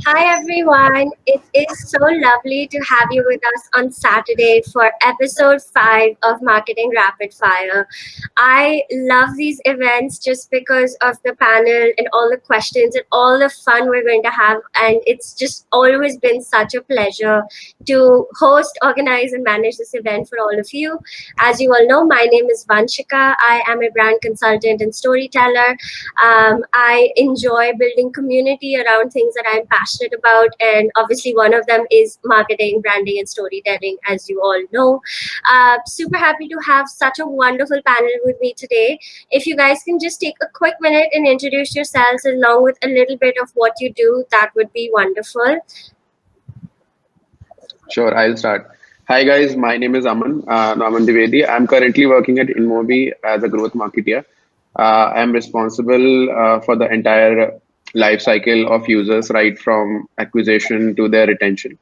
Hi everyone, it is so lovely to have you with us on Saturday for episode 5 of Marketing Rapid Fire. I love these events just because of the panel and all the questions and all the fun we're going to have. And it's just always been such a pleasure to host, organize, and manage this event for all of you. As you all know, my name is Vanshika. I am a brand consultant and storyteller. I enjoy building community around things that I'm passionate about, and obviously one of them is marketing, branding, and storytelling, as you all know. Super happy to have such a wonderful panel with me today. If you guys can just take a quick minute and introduce yourselves along with a little bit of what you do, that would be wonderful. Sure, I'll start. Hi guys, my name is Aman Dwivedi. I'm currently working at InMobi as a growth marketer. I'm responsible for the entire life cycle of users, right from acquisition to their retention,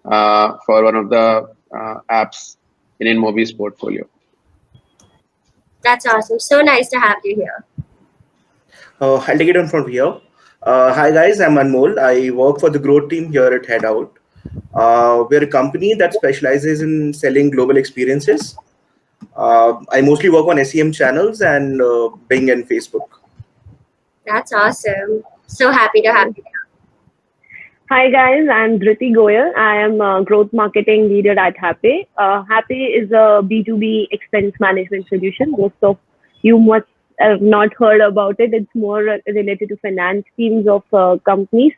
for one of the apps in InMobi's portfolio. That's awesome. So nice to have you here. I'll take it on from here. Hi guys, I'm Anmol. I work for the growth team here at Headout. We're a company that specializes in selling global experiences. I mostly work on SEM channels and Bing and Facebook. That's awesome. So happy to have you here. Hi guys, I'm Dhriti Goyal. I am a growth marketing leader at Happay. Happay is a B2B expense management solution. Most of you must have not heard about it. It's more related to finance teams of companies.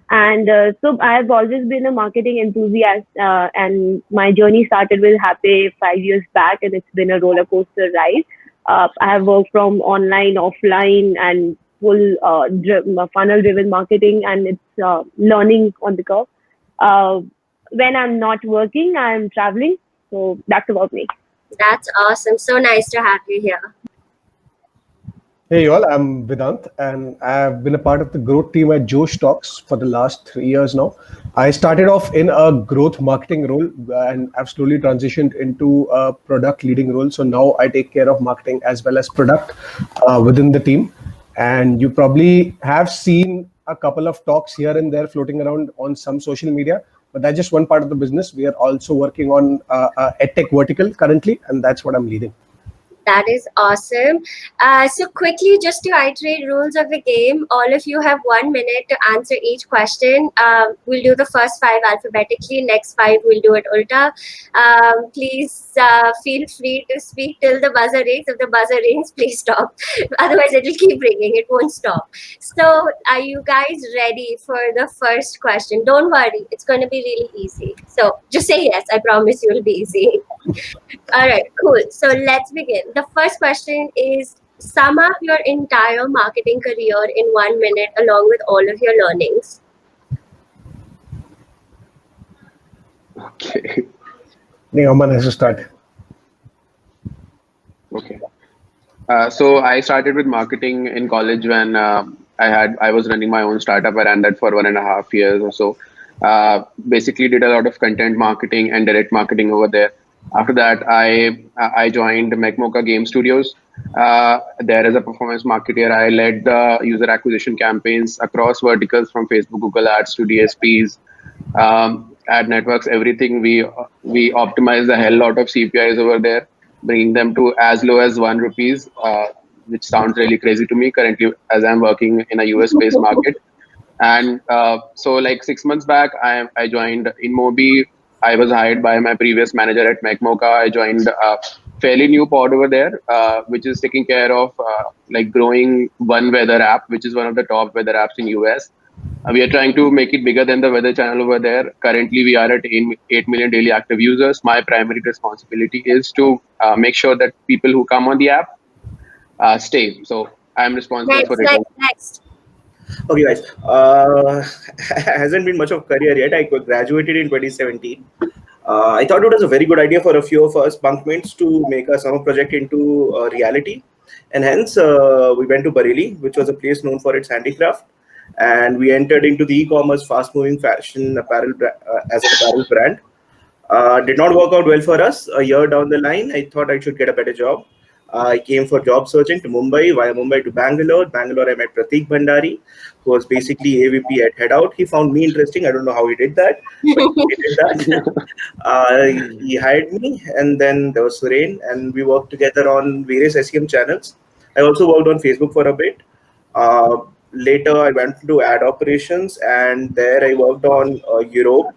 And so I've always been a marketing enthusiast, and my journey started with Happay 5 years back, and it's been a roller coaster ride. I have worked from online, offline, and full funnel driven marketing, and it's learning on the go. Uh, when I'm not working, I'm traveling. So that's about me. That's awesome. So nice to have you here. Hey y'all, I'm Vedant and I've been a part of the growth team at Josh Talks for the last 3 years now. I started off in a growth marketing role and I've slowly transitioned into a product leading role. So now I take care of marketing as well as product within the team. And you probably have seen a couple of talks here and there floating around on some social media, but that's just one part of the business. We are also working on a edtech vertical currently, and that's what I'm leading. That is awesome. So quickly, just to iterate rules of the game, all of you have 1 minute to answer each question. We'll do the first 5 alphabetically. Next 5, we'll do it ulta. Please feel free to speak till the buzzer rings. If the buzzer rings, please stop. Otherwise, it'll keep ringing. It won't stop. So are you guys ready for the first question? Don't worry. It's going to be really easy. So just say yes. I promise you it'll be easy. All right, cool. So let's begin. The first question is, sum up your entire marketing career in 1 minute along with all of your learnings. Okay. I think Aman has to start. Okay. So I started with marketing in college when I was running my own startup. I ran that for 1.5 years or so. Basically did a lot of content marketing and direct marketing over there. After that, I joined Mecmoca Game Studios. There as a performance marketer, I led the user acquisition campaigns across verticals from Facebook, Google Ads to DSPs, ad networks, everything. We optimized a hell lot of CPIs over there, bringing them to as low as ₹1, which sounds really crazy to me currently as I'm working in a US-based market. And so like 6 months back, I joined InMobi. I was hired by my previous manager at Mecmoca. I joined a fairly new pod over there, which is taking care of like growing one weather app, which is one of the top weather apps in US. We are trying to make it bigger than the weather channel over there. Currently, we are at 8 million daily active users. My primary responsibility is to make sure that people who come on the app stay. So I'm responsible for it. Next. Okay, guys. Hasn't been much of career yet. I graduated in 2017. I thought it was a very good idea for a few of us bunkmates to make a summer project into reality. And hence, we went to Bareilly, which was a place known for its handicraft. And we entered into the e-commerce, fast-moving fashion apparel as an apparel brand. Did not work out well for us. A year down the line, I thought I should get a better job. I came for job searching to Mumbai, via Mumbai to Bangalore. Bangalore, I met Pratik Bhandari, who was basically AVP at Headout. He found me interesting. I don't know how he did that, but he did that. He hired me, and then there was Suren, and we worked together on various SEM channels. I also worked on Facebook for a bit. Uh, Later, I went to ad operations, and there I worked on Europe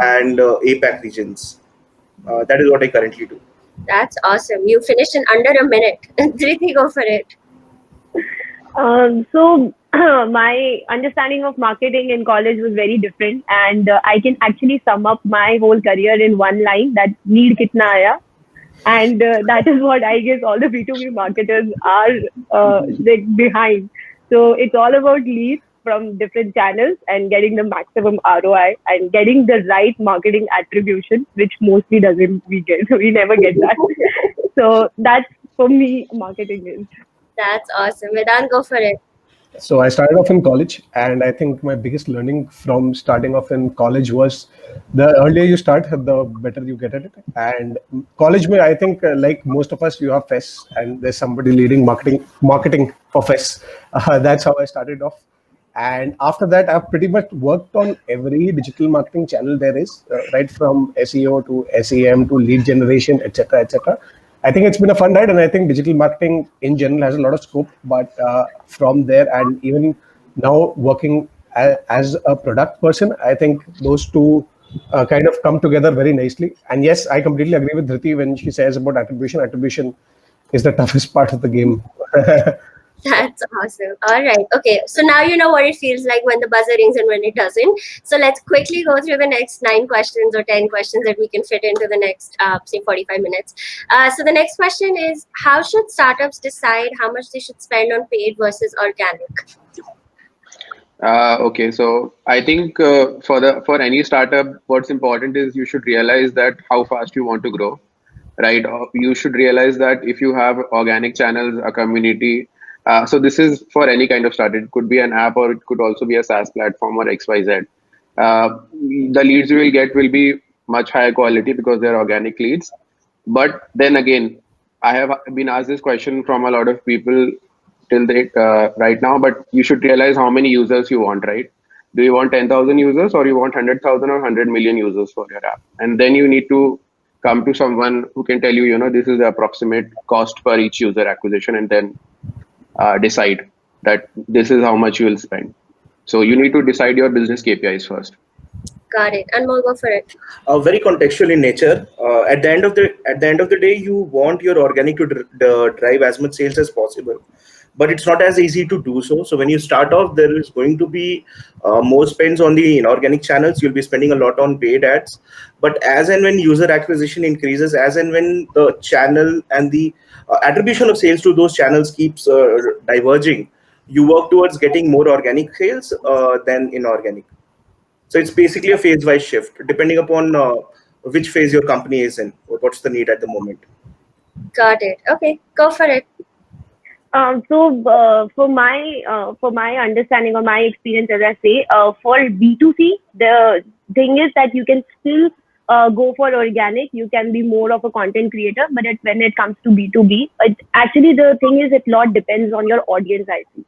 and APAC regions. That is what I currently do. That's awesome. You finished in under a minute. Dhriti, go for it. So my understanding of marketing in college was very different, and I can actually sum up my whole career in one line: that need kitna aaya. And that is what I guess all the B2B marketers are like behind. So it's all about leads from different channels and getting the maximum ROI and getting the right marketing attribution, which mostly doesn't we get. We never get that. So that's for me marketing is. That's awesome. Vedant, go for it. So I started off in college, and I think my biggest learning from starting off in college was the earlier you start, the better you get at it. And college, I think, like most of us, you have fests, and there's somebody leading marketing for fests. That's how I started off. And after that, I've pretty much worked on every digital marketing channel there is, right from SEO to SEM to lead generation, etc., etc. I think it's been a fun ride, and I think digital marketing in general has a lot of scope. But from there, and even now working as a product person, I think those two kind of come together very nicely. And yes, I completely agree with Dhriti when she says about attribution. Attribution is the toughest part of the game. That's awesome. All right. Okay. So now you know what it feels like when the buzzer rings and when it doesn't. So let's quickly go through the next 9 questions or 10 questions that we can fit into the next, say, 45 minutes. So the next question is, how should startups decide how much they should spend on paid versus organic? Okay, so I think for any startup, what's important is you should realize that how fast you want to grow, right? You should realize that if you have organic channels, a community. So this is for any kind of startup. It could be an app, or it could also be a SaaS platform or XYZ. The leads you will get will be much higher quality because they're organic leads. But then again, I have been asked this question from a lot of people till date right now, but you should realize how many users you want, right? Do you want 10,000 users, or you want 100,000 or 100 million users for your app? And then you need to come to someone who can tell you, this is the approximate cost per each user acquisition, and then decide that this is how much you will spend. So you need to decide your business KPIs first. Got it. Anmol, go for it. Very contextual in nature. At the end of the day, you want your organic to drive as much sales as possible, but it's not as easy to do so. So when you start off, there is going to be more spends on the inorganic channels. You'll be spending a lot on paid ads, but as and when user acquisition increases, as and when the channel and the attribution of sales to those channels keeps diverging, you work towards getting more organic sales than inorganic. So it's basically a phase-wise shift, depending upon which phase your company is in, or what's the need at the moment. Got it. Okay, go for it. For my understanding or my experience, as I say, for B2C, the thing is that you can still go for organic. You can be more of a content creator, but when it comes to B2B, actually the thing is, it lot depends on your audience, I think.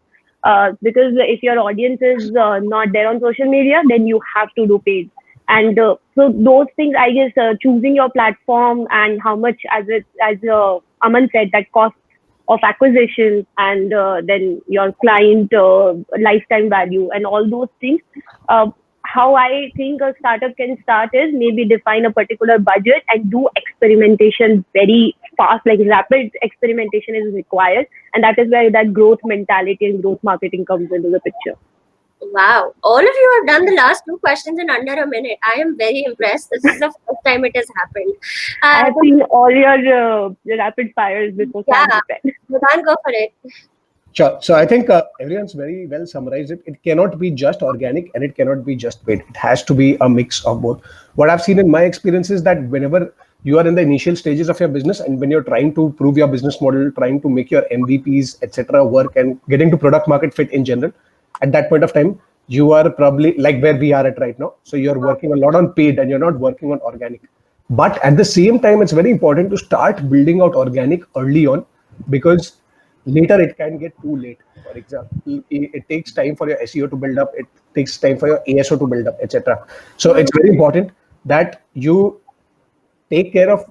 Because if your audience is not there on social media, then you have to do paid. And so those things, I guess, choosing your platform and how much, as Aman said, that cost of acquisition, and then your client lifetime value and all those things. How I think a startup can start is maybe define a particular budget and do experimentation very fast, like rapid experimentation is required. And that is where that growth mentality and growth marketing comes into the picture. Wow. All of you have done the last 2 questions in under a minute. I am very impressed. This is the first time it has happened. I have seen all your rapid fires before. Yeah. You can't go for it. Sure. So I think everyone's very well summarized it. It cannot be just organic and it cannot be just paid. It has to be a mix of both. What I've seen in my experience is that whenever you are in the initial stages of your business, and when you're trying to prove your business model, trying to make your MVPs, etc., work, and getting to product market fit in general, at that point of time, you are probably like where we are at right now. So you're working a lot on paid and you're not working on organic. But at the same time, it's very important to start building out organic early on, because later it can get too late. For example, it takes time for your SEO to build up, it takes time for your ASO to build up, etc. So it's very important that you take care of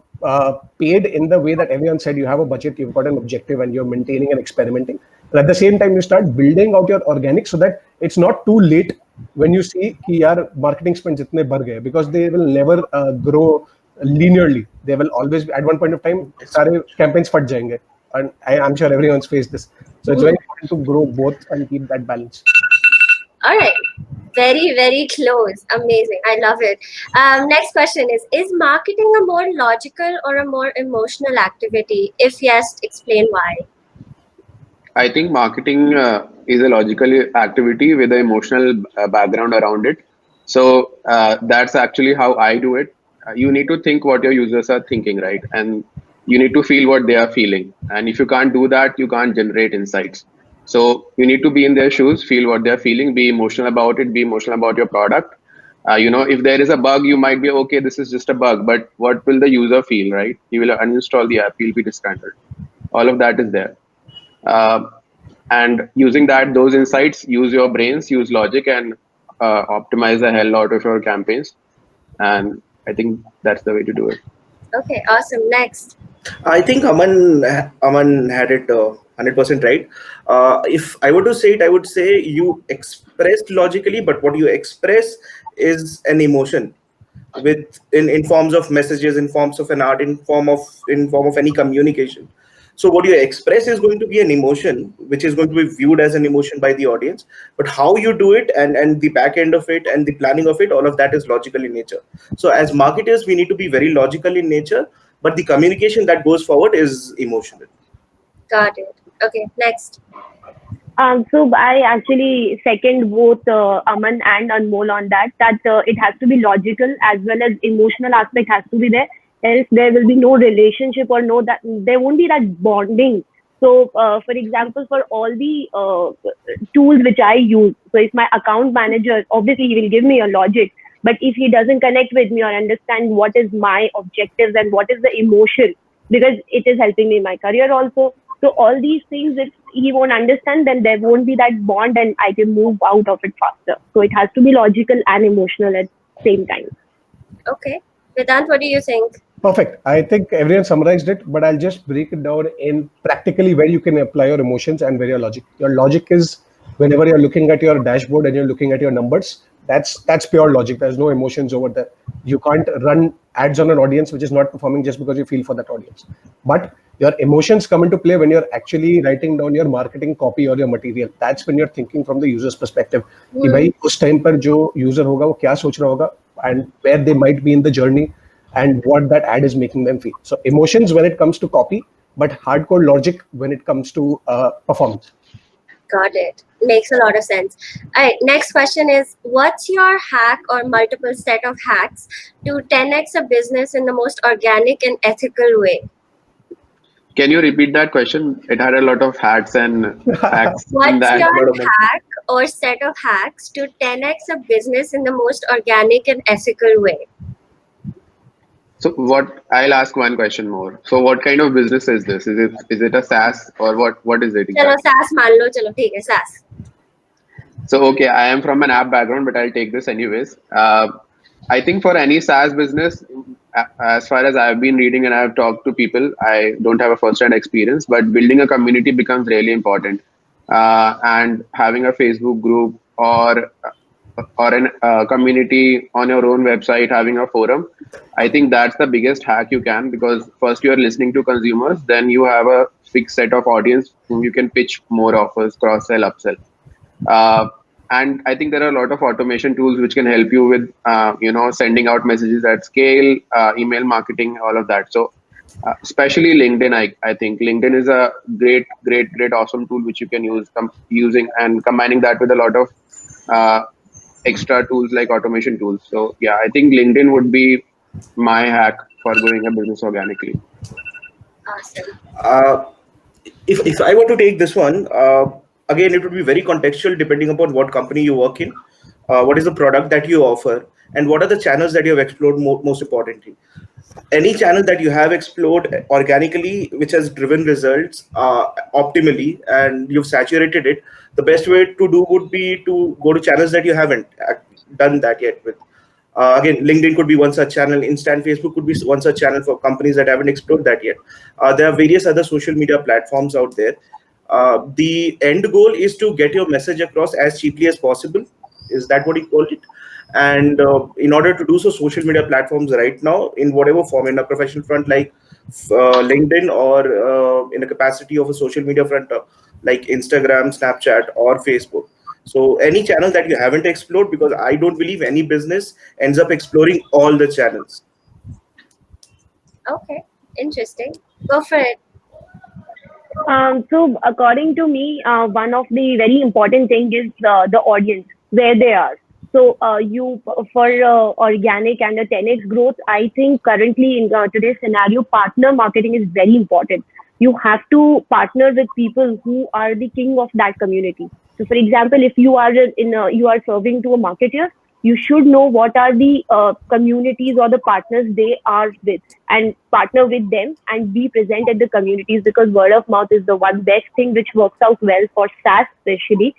paid in the way that everyone said. You have a budget, you've got an objective, and you're maintaining and experimenting. And at the same time, you start building out your organic so that it's not too late when you see कि यार marketing spends इतने बढ़ गए, because they will never grow linearly. They will always at one point of time सारे campaigns फट जाएंगे, and I'm sure everyone's faced this. So it's very important to grow both and keep that balance. All right. Very, very close. Amazing. I love it. Next question is marketing a more logical or a more emotional activity? If yes, explain why. I think marketing is a logical activity with an emotional background around it. So that's actually how I do it. You need to think what your users are thinking, right? And you need to feel what they are feeling. And if you can't do that, you can't generate insights. So you need to be in their shoes, feel what they're feeling, be emotional about it, be emotional about your product. If there is a bug, you might be okay, this is just a bug, but what will the user feel, right? He will uninstall the app, he'll be disgruntled. All of that is there. Uh, and using those insights, use your brains, use logic, and optimize the hell out of your campaigns. And I think that's the way to do it. Okay, awesome. Next. I think Aman had it 100% right. If I were to say it, I would say you expressed logically, but what you express is an emotion, in forms of messages, in forms of an art, in form of any communication. So what you express is going to be an emotion, which is going to be viewed as an emotion by the audience. But how you do it, and the back end of it, and the planning of it, all of that is logical in nature. So as marketers, we need to be very logical in nature, but the communication that goes forward is emotional. Got it. Okay, next. So I actually second both Aman and Anmol on that. That it has to be logical as well as emotional aspect has to be there. Else there will be no relationship, or no, that there won't be that bonding. So, for example, for all the tools which I use, so if my account manager, obviously he will give me a logic, but if he doesn't connect with me or understand what is my objectives and what is the emotion, because it is helping me in my career also. So all these things, if he won't understand, then there won't be that bond, and I can move out of it faster. So it has to be logical and emotional at the same time. Okay. Vedant, what do you think? Perfect. I think everyone summarized it, but I'll just break it down in practically where you can apply your emotions and where your logic. Your logic is whenever you're looking at your dashboard and you're looking at your numbers, that's pure logic. There's no emotions over there. You can't run ads on an audience which is not performing just because you feel for that audience. But your emotions come into play when you're actually writing down your marketing copy or your material. That's when you're thinking from the user's perspective. कि भाई उस time पर जो user होगा वो क्या सोच रहा होगा, and where they might be in the journey, and what that ad is making them feel. So emotions when it comes to copy, but hardcore logic when it comes to performance. Got it. Makes a lot of sense. All right, next question is, what's your hack or multiple set of hacks to 10x a business in the most organic and ethical way? Can you repeat that question? It had a lot of hats and hacks in What's that. your hack or set of hacks to 10x a business in the most organic and ethical way? So I'll ask one question more. So what kind of business is this? Is it a SaaS, or what is it Chalo, exactly? SaaS मान लो, chalo, ठीक है, SaaS. So okay, I am from an app background, but I'll take this anyways. I think for any SaaS business, as far as I've been reading and I've talked to people, I don't have a first-hand experience, but building a community becomes really important. And having a Facebook group or an community on your own website, having a forum, I think that's the biggest hack you can, because first you are listening to consumers, then you have a fixed set of audience whom you can pitch more offers, cross sell, upsell. uh, and I think there are a lot of automation tools which can help you with sending out messages at scale, email marketing, all of that. So especially LinkedIn, I think LinkedIn is a great awesome tool which you can use, using and combining that with a lot of uh, extra tools like automation tools. So yeah, I think LinkedIn would be my hack for growing a business organically. Awesome. If I were to take this one, again, it would be very contextual depending upon what company you work in. what is the product that you offer, and what are the channels that you have explored most importantly. Any channel that you have explored organically which has driven results optimally and you've saturated it, the best way to do would be to go to channels that you haven't done that yet with. Again, LinkedIn could be one such channel. Instant Facebook could be one such channel for companies that haven't explored that yet. There are various other social media platforms out there. The end goal is to get your message across as cheaply as possible. Is that what you call it? And in order to do so, social media platforms right now, in whatever form, in a professional front like LinkedIn, or in a capacity of a social media front like Instagram, Snapchat, or Facebook. So any channel that you haven't explored, because I don't believe any business ends up exploring all the channels. Okay, interesting. Go for it. So according to me, one of the very important thing is the audience, where they are. So you for organic and a 10x growth, I think currently in today's scenario, partner marketing is very important. You have to partner with people who are the king of that community. So, for example, if you are you are serving to a marketer, you should know what are the communities or the partners they are with, and partner with them and be present at the communities, because word of mouth is the one best thing which works out well for SaaS especially.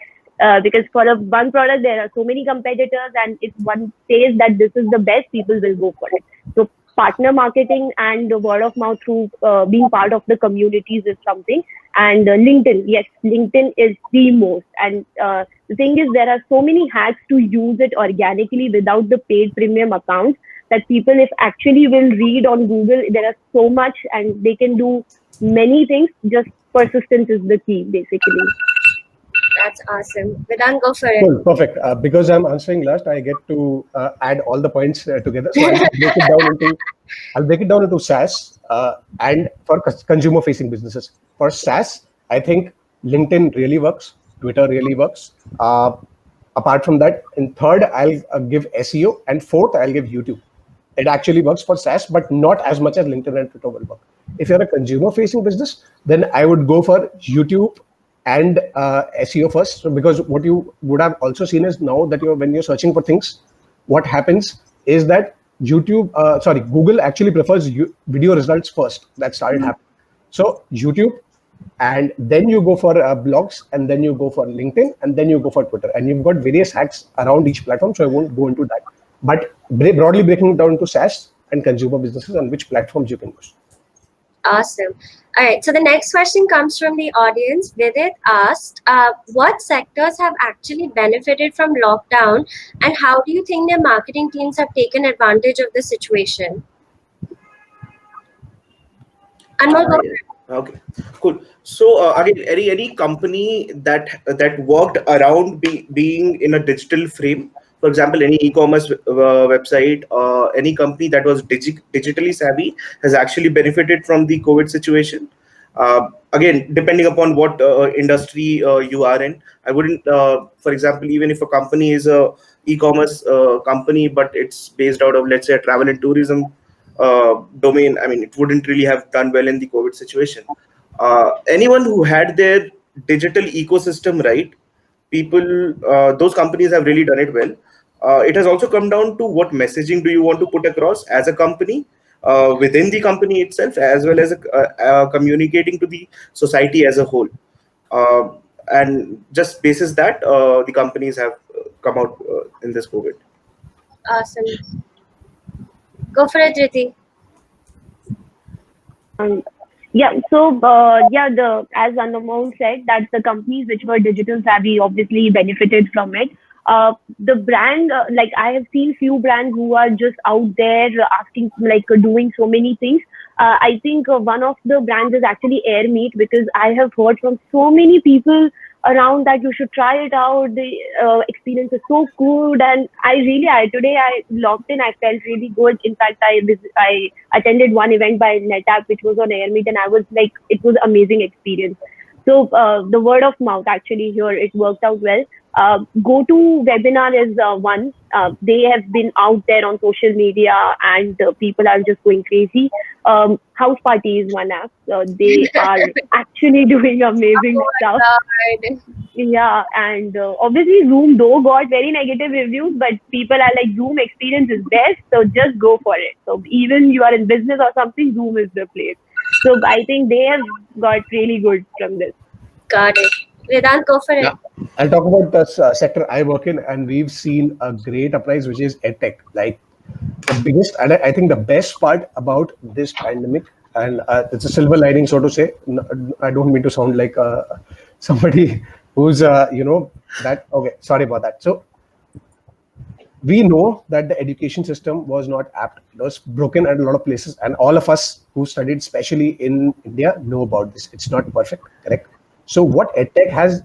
Because for one product there are so many competitors, and if one says that this is the best, people will go for it. So partner marketing and the word of mouth through being part of the communities is something. And LinkedIn, yes, LinkedIn is the most. And the thing is, there are so many hacks to use it organically without the paid premium accounts, that people, if actually will read on Google, there are so much and they can do many things. Just persistence is the key, basically. That's awesome. Vedant, go for it. Cool, perfect. Because I'm answering last, I get to add all the points together. So I'll break it down into SaaS and for consumer-facing businesses. For SaaS, I think LinkedIn really works. Twitter really works. Apart from that, in third, I'll give SEO, and fourth, I'll give YouTube. It actually works for SaaS, but not as much as LinkedIn and Twitter will work. If you're a consumer-facing business, then I would go for YouTube and SEO first. So because what you would have also seen is now that when you're searching for things, what happens is that Google actually prefers video results first. That started happening. So YouTube, and then you go for blogs, and then you go for LinkedIn, and then you go for Twitter. And you've got various hacks around each platform, so I won't go into that. But broadly breaking it down to SaaS and consumer businesses and which platforms you can use. Awesome. All right. So the next question comes from the audience. Vidit asked, what sectors have actually benefited from lockdown, and how do you think their marketing teams have taken advantage of the situation? Anmol, go for it. Okay, cool. So again, any company that worked around being in a digital frame, for example, any e-commerce website, any company that was digitally savvy has actually benefited from the COVID situation. Again, depending upon what industry you are in, I wouldn't, for example, even if a company is a e-commerce company, but it's based out of, let's say, a travel and tourism domain, I mean, it wouldn't really have done well in the COVID situation. Anyone who had their digital ecosystem right, those companies have really done it well. It has also come down to what messaging do you want to put across as a company, within the company itself, as well as communicating to the society as a whole. And just basis that, the companies have come out in this COVID. Awesome. Go for it, Dhriti. Yeah, so as Anmol said, that the companies which were digital savvy obviously benefited from it. The brand, like I have seen few brands who are just out there asking, like doing so many things. I think one of the brands is actually Air Meat, because I have heard from so many people around that you should try it out. The experience is so good, and today I logged in. I felt really good. In fact, I attended one event by NetApp, which was on Airmeet, and I was like, it was amazing experience. So the word of mouth actually here, it worked out well. GoToWebinar is one. They have been out there on social media, and people are just going crazy. House Party is one app. They are actually doing amazing Oh stuff. my God. Yeah, and obviously Zoom though got very negative reviews, but people are like Zoom experience is best, so just go for it. So even you are in business or something, Zoom is the place. So I think they have got really good from this. Got it. Vedant, go for it. Yeah, I'll talk about the sector I work in, and we've seen a great uprise, which is edtech. Like the biggest, and I think the best part about this pandemic, and it's a silver lining, so to say. I don't mean to sound like somebody who's, that. Okay, sorry about that. So we know that the education system was not apt. It was broken at a lot of places, and all of us who studied, especially in India, know about this. It's not perfect, correct? So what edtech has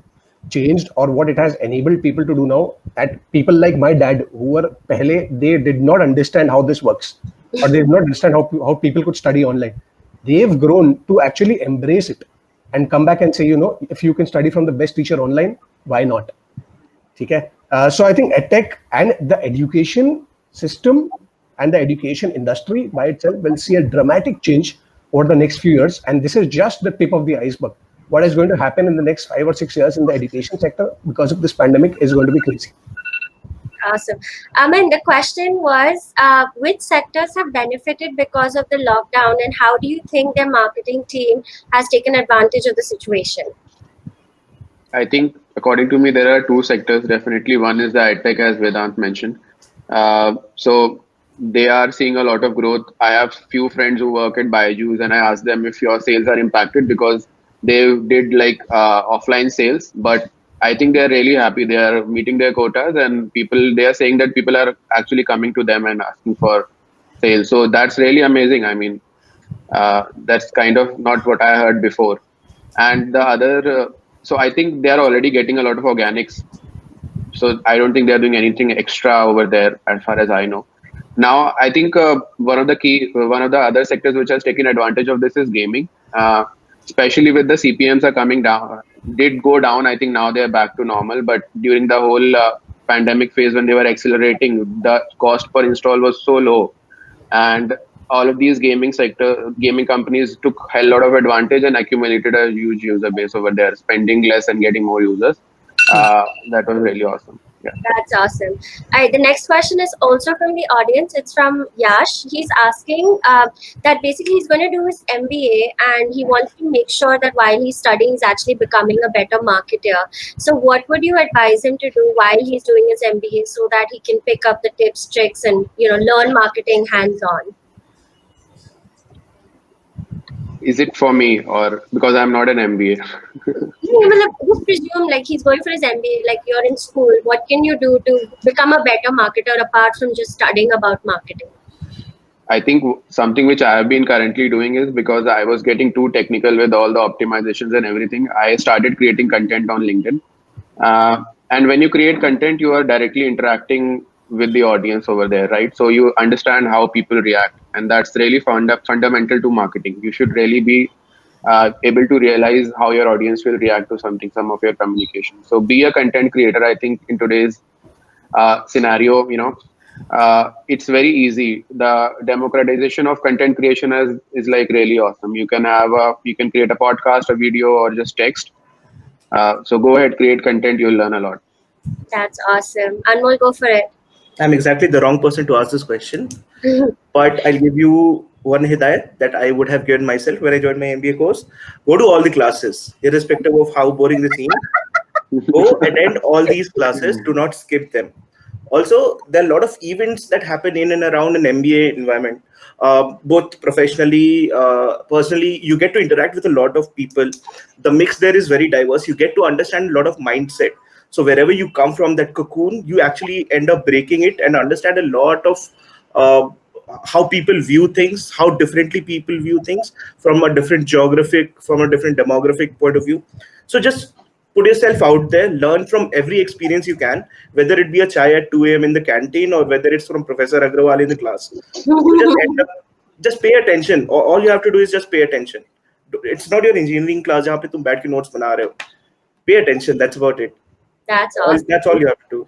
changed, or what it has enabled people to do now, that people like my dad, who were pehle, they did not understand how this works, or they did not understand how people could study online. They've grown to actually embrace it and come back and say, if you can study from the best teacher online, why not? Okay. So I think edtech and the education system and the education industry by itself will see a dramatic change over the next few years. And this is just the tip of the iceberg. What is going to happen in the next 5 or 6 years in the education sector because of this pandemic is going to be crazy. Awesome. Aman, the question was, which sectors have benefited because of the lockdown, and how do you think their marketing team has taken advantage of the situation? I think, according to me, there are two sectors. Definitely, one is the edtech, as Vedant mentioned. So they are seeing a lot of growth. I have few friends who work at Byju's, and I asked them if your sales are impacted because they did like offline sales. But I think they are really happy. They are meeting their quotas, and they are saying that people are actually coming to them and asking for sales. So that's really amazing. I mean, that's kind of not what I heard before. And the other, so I think they are already getting a lot of organics. So I don't think they're doing anything extra over there, as far as I know. Now, I think one of the other sectors which has taken advantage of this is gaming. Especially with the CPMs are coming down, did go down. I think now they're back to normal. But during the whole pandemic phase, when they were accelerating, the cost per install was so low, and all of these gaming companies took a lot of advantage and accumulated a huge user base over there, spending less and getting more users. That was really awesome. Yeah. That's awesome. All right, the next question is also from the audience. It's from Yash. He's asking that basically he's going to do his MBA and he wants to make sure that while he's studying, he's actually becoming a better marketer. So, what would you advise him to do while he's doing his MBA so that he can pick up the tips, tricks, and learn marketing hands-on? Is it for me, or because I'm not an MBA? Just presume like he's going for his MBA, like you're in school. What can you do to become a better marketer apart from just studying about marketing? I think something which I have been currently doing is, because I was getting too technical with all the optimizations and everything, I started creating content on LinkedIn. And when you create content, you are directly interacting with the audience over there, right? So you understand how people react, and that's really fundamental to marketing. You should really be able to realize how your audience will react to some of your communication. So be a content creator. I think in today's scenario, it's very easy. The democratization of content creation is like really awesome. You can create a podcast, a video, or just text. So go ahead, create content. You'll learn a lot. That's awesome. Anmol, go for it. I'm exactly the wrong person to ask this question, but I'll give you one hidayat that I would have given myself when I joined my MBA course. Go to all the classes, irrespective of how boring they seem. Go attend all these classes. Do not skip them. Also, there are a lot of events that happen in and around an MBA environment. Both professionally, personally, you get to interact with a lot of people. The mix there is very diverse. You get to understand a lot of mindset. So wherever you come from, that cocoon, you actually end up breaking it and understand a lot of uh, how people view things, how differently people view things from a different demographic point of view. So just put yourself out there, learn from every experience you can, whether it be a chai at 2 a.m. in the canteen or whether it's from Professor Agrawal in the class. Just pay attention. All you have to do is just pay attention. It's not your engineering class where you बैठ के notes बना रहे हो. Pay attention. That's about it. That's awesome. That's all you have to do.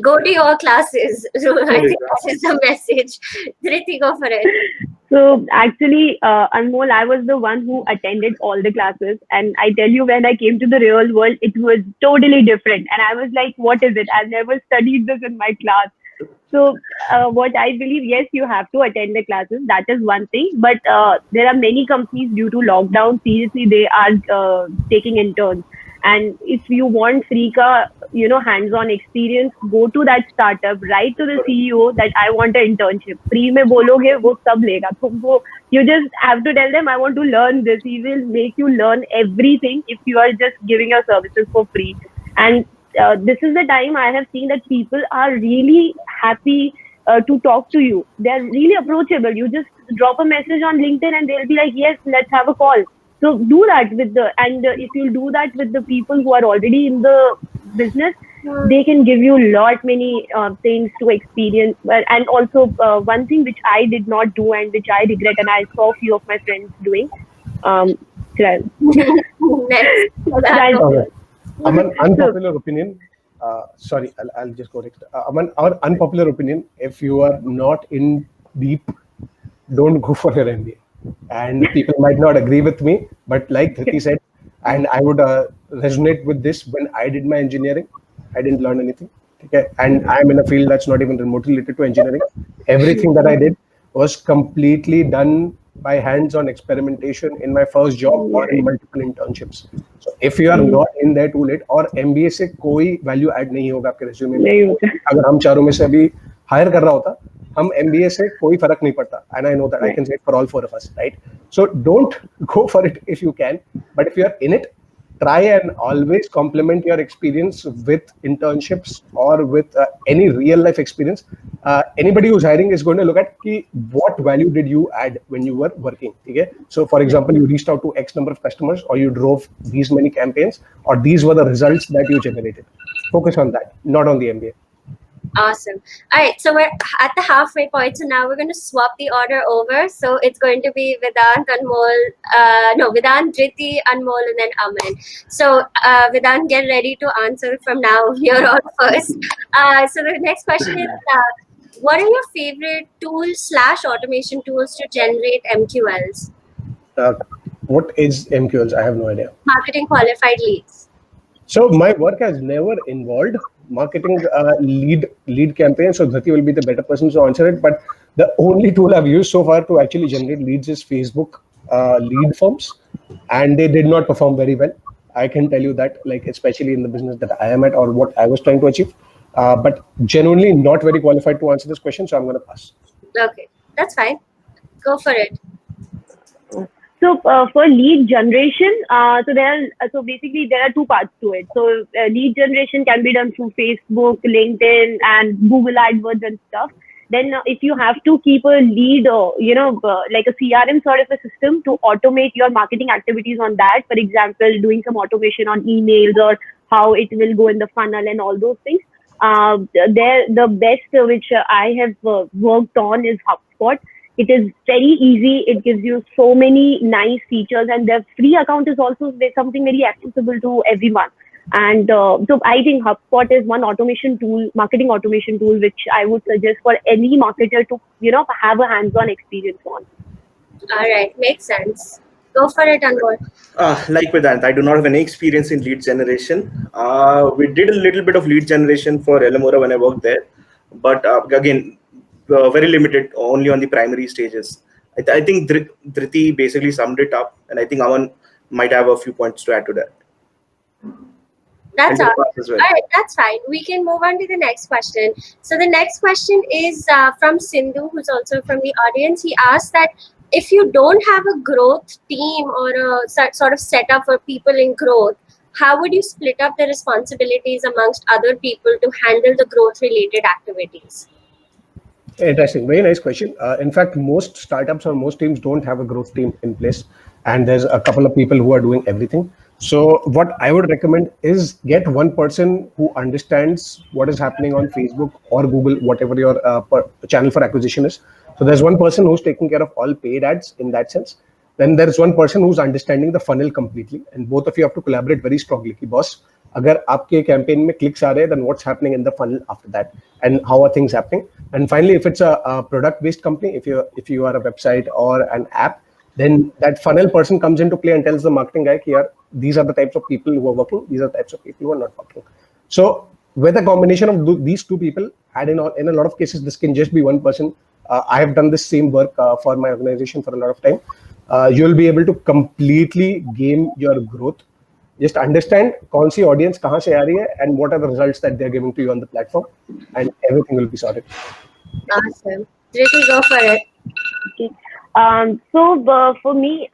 Go to your classes. I think that is the message. Dhriti, go for it. So actually, Anmol, I was the one who attended all the classes, and I tell you, when I came to the real world, it was totally different. And I was like, "What is it? I've never studied this in my class." So, what I believe, yes, you have to attend the classes. That is one thing. But there are many companies due to lockdown. Seriously, they are taking interns. And if you want free ka, hands-on experience, go to that startup, write to the CEO that I want an internship. Free में बोलोगे वो सब लेगा. तुमको you just have to tell them I want to learn this. He will make you learn everything if you are just giving your services for free. And this is the time I have seen that people are really happy to talk to you. They are really approachable. You just drop a message on LinkedIn and they'll be like, yes, let's have a call. So do that if you do that with the people who are already in the business, they can give you many things to experience. And also one thing which I did not do and which I regret, and I saw a few of my friends doing. Next. Aman, unpopular opinion. Sorry, I'll just go next. Aman, our unpopular opinion: if you are not in deep, don't go for your MBA. And people might not agree with me, but like Dhriti said, and I would resonate with this. When I did my engineering, I didn't learn anything. Okay, and I'm in a field that's not even remotely related to engineering. Everything that I did was completely done by hands-on experimentation in my first job or in multiple internships. So if you are not in there too late, और MBA से कोई value add नहीं होगा आपके resume में. अगर हम चारों में से अभी hire कर रहा होता, हम MBA से कोई फर्क नहीं पड़ता. And I know that I can say it for all four of us, right? So don't go for it if you can, but if you are in it, try and always complement your experience with internships or with any real life experience. Anybody who's hiring is going to look at what value did you add when you were working. Okay? So for example, you reached out to X number of customers, or you drove these many campaigns, or these were the results that you generated. Focus on that, not on the MBA. Awesome. All right, so we're at the halfway point, so now we're going to swap the order over. So it's going to be Vedant, Vedant, Dhriti, Anmol, and then Aman. So Vedant, get ready to answer from now. You're on first. So the next question is, what are your favorite tools/automation tools to generate MQLs? What is MQLs? I have no idea. Marketing qualified leads. So my work has never involved marketing lead campaign. So Dhriti will be the better person to answer it. But the only tool I've used so far to actually generate leads is Facebook lead forms, and they did not perform very well. I can tell you that, like especially in the business that I am at or what I was trying to achieve. But genuinely not very qualified to answer this question, so I'm going to pass. Okay, that's fine. Go for it. So for lead generation, so basically there are two parts to it. So lead generation can be done through Facebook, LinkedIn, and Google AdWords and stuff. Then if you have to keep a lead, like a CRM sort of a system to automate your marketing activities on that, for example, doing some automation on emails or how it will go in the funnel and all those things. The best which I have worked on is HubSpot. It is very easy. It gives you so many nice features, and the free account is also something very accessible to everyone. And so I think HubSpot is one automation tool, marketing automation tool, which I would suggest for any marketer to, have a hands-on experience on. All right, makes sense. Go for it, Anmol. Like Vedant, I do not have any experience in lead generation. We did a little bit of lead generation for Elamora when I worked there, but again, very limited, only on the primary stages. I think Dhriti basically summed it up, and I think Aman might have a few points to add to that. That's all. Well. All right, that's fine. We can move on to the next question. So the next question is from Sindhu, who's also from the audience. He asked that if you don't have a growth team or a sort of setup for people in growth, how would you split up the responsibilities amongst other people to handle the growth-related activities? Interesting. Very nice question. In fact, most startups or most teams don't have a growth team in place, and there's a couple of people who are doing everything. So what I would recommend is get one person who understands what is happening on Facebook or Google, whatever your channel for acquisition is. So there's one person who's taking care of all paid ads in that sense. Then there's one person who's understanding the funnel completely, and both of you have to collaborate very strongly. Boss, अगर आपके campaign में clicks आ रहे हैं, then what's happening in the funnel after that, and how are things happening? And finally, if it's a product based company, if you are a website or an app, then that funnel person comes into play and tells the marketing guy, here, these are the types of people who are working, these are the types of people who are not working. So with a combination of these two people, and in a lot of cases, this can just be one person. I have done this same work for my organization for a lot of time. You'll be able to completely game your growth. Just understand कौन सी audience कहाँ से आ रही है and what are the results that they're giving to you on the platform, and everything will be sorted. Awesome. Dhriti, go for it. Okay. For me,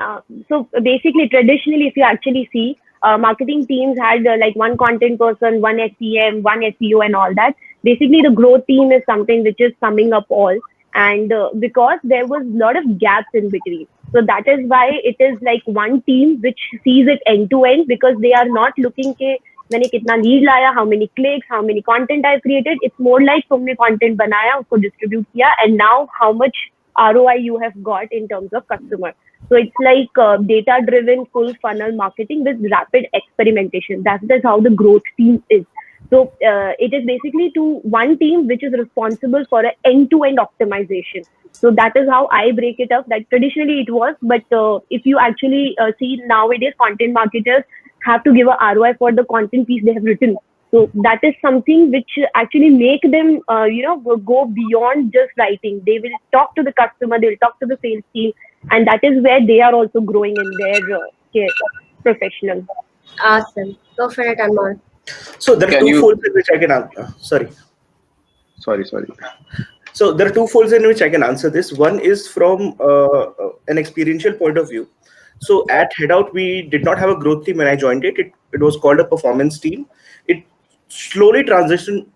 so basically, traditionally, if you actually see, marketing teams had like one content person, one SEM, one SEO, and all that. Basically, the growth team is something which is summing up all, and because there was a lot of gaps in between. So that is why it is like one team which sees it end to end, because they are not looking ke मैंने कितना lead लाया, how many clicks, how many content I've created. It's more like तुमने content बनाया, उसको distribute किया, and now how much ROI you have got in terms of customer. So it's like data driven full funnel marketing with rapid experimentation. That's how the growth team is. So it is basically to one team which is responsible for an end-to-end optimization. So that is how I break it up. That traditionally it was, but if you actually see nowadays, content marketers have to give a ROI for the content piece they have written. So that is something which actually make them, go beyond just writing. They will talk to the customer, they will talk to the sales team, and that is where they are also growing in their professional. Awesome. Go for it, Anmol. So there are two folds in which I can answer. Sorry. So there are two folds in which I can answer this. One is from an experiential point of view. So at Headout, we did not have a growth team when I joined it. It was called a performance team. It slowly transitioned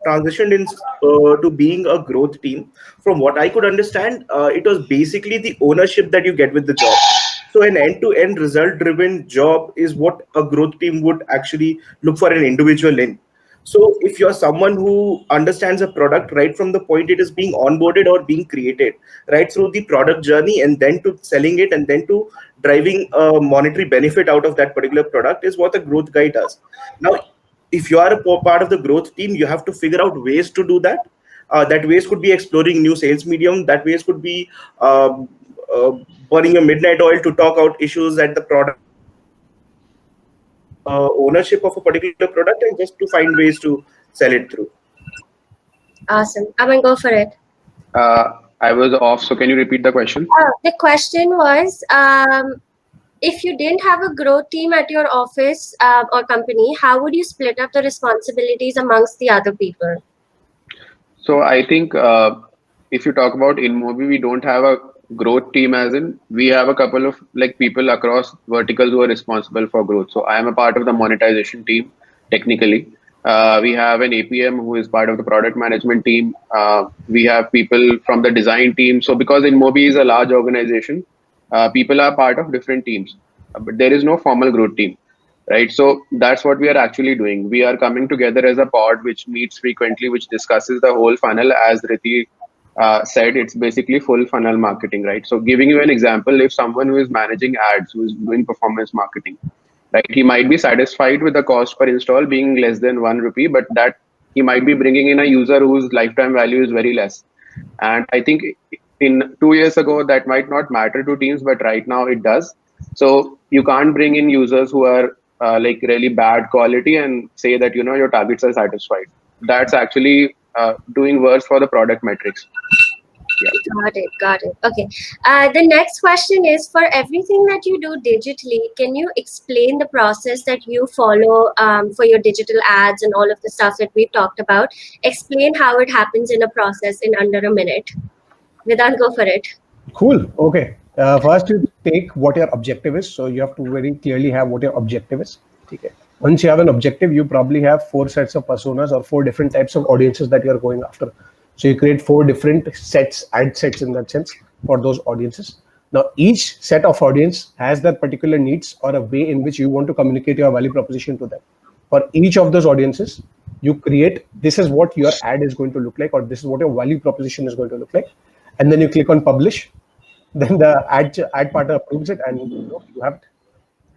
in to being a growth team. From what I could understand, it was basically the ownership that you get with the job. So an end-to-end result-driven job is what a growth team would actually look for an individual in. So if you're someone who understands a product right from the point it is being onboarded or being created, right through the product journey, and then to selling it, and then to driving a monetary benefit out of that particular product, is what a growth guy does. Now, if you are a part of the growth team, you have to figure out ways to do that. That ways could be exploring new sales medium. That ways could be burning your midnight oil to talk out issues at the product ownership of a particular product, and just to find ways to sell it through. Awesome. Aman, go for it. I was off, so can you repeat the question? The question was, if you didn't have a growth team at your office or company, how would you split up the responsibilities amongst the other people? So I think if you talk about InMobi, we don't have a growth team, as in we have a couple of like people across verticals who are responsible for growth. So I am a part of the monetization team technically. We have an APM who is part of the product management team. We have people from the design team. So because InMobi is a large organization, people are part of different teams, but there is no formal growth team, right? So that's what we are actually doing. We are coming together as a pod which meets frequently, which discusses the whole funnel. As Dhriti said, it's basically full funnel marketing, right? So giving you an example, if someone who is managing ads, who is doing performance marketing, right, he might be satisfied with the cost per install being less than 1 rupee, but that he might be bringing in a user whose lifetime value is very less. And I think in 2 years ago, that might not matter to teams, but right now it does. So you can't bring in users who are like really bad quality and say that, you know, your targets are satisfied. That's actually doing worse for the product metrics. Yeah. Got it. Okay. The next question is, for everything that you do digitally, can you explain the process that you follow for your digital ads and all of the stuff that we've talked about? Explain how it happens in a process in under a minute. Vedant, go for it. Cool. Okay. First, you take what your objective is. So you have to very clearly have what your objective is. Okay. Once you have an objective, you probably have 4 sets of personas or 4 different types of audiences that you are going after. So you create 4 different sets, ad sets in that sense, for those audiences. Now, each set of audience has their particular needs or a way in which you want to communicate your value proposition to them. For each of those audiences, you create, this is what your ad is going to look like, or this is what your value proposition is going to look like. And then you click on publish. Then the ad partner approves it, and you have it.